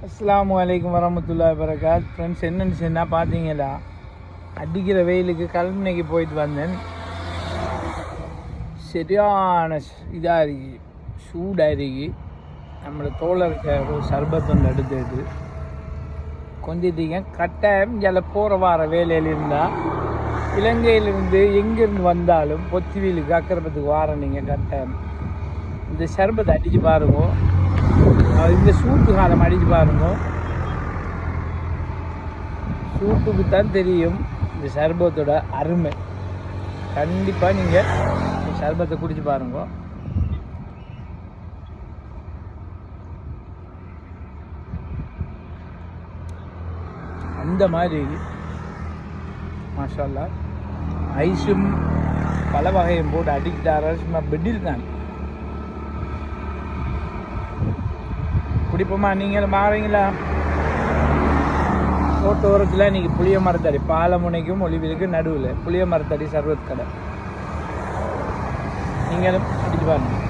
அஸ்ஸலாமு அலைக்கும் வரமத்துல்லாஹி வபரகாத். ஃப்ரெண்ட்ஸ், என்னென்னு சொன்னால் பார்த்தீங்களா, அடிக்கிற வெயிலுக்கு கல்முனைக்கு போயிட்டு வந்தேன். சரியான இதாக இருக்கு, சூடாக இருக்கு. நம்மளோட தோழருக்கு ஒரு சர்பத் ஒன்று எடுத்துட்டு கொஞ்சிட்டீங்க. கட்டாயம் இங்கே போகிற வார வேலையில் இருந்தால் இலங்கையிலிருந்து எங்கேருந்து வந்தாலும் பொத்திவிலுக்கு அக்கரப்பத்துக்கு வார நீங்கள் கட்டாயம் இந்த சர்பத்தை அடித்து பாருங்க. இந்த சூட்டு காலம் அடித்து பாருங்க, சூட்டுக்கு தான் தெரியும் இந்த சர்பத்தோட அருமை. கண்டிப்பாக நீங்கள் இந்த சர்பத்தை குடிச்சு பாருங்க. அந்த மாதிரி மாஷா அல்லாஹ் ஐஸும் பல வகையும் போட்டு அடிக்கிட்டார சும்மா பெட்டில் தான் குடிப்போமா. நீங்களும் மாறீங்களா? தோட்டோரத்தில் இன்றைக்கி புளிய மரத்தடி, பாலமுனைக்கும் ஒளிவிலுக்கு நடுவில் புளிய மரத்தடி சர்வத் கடை. நீங்களும் அடிச்சு பாருங்க.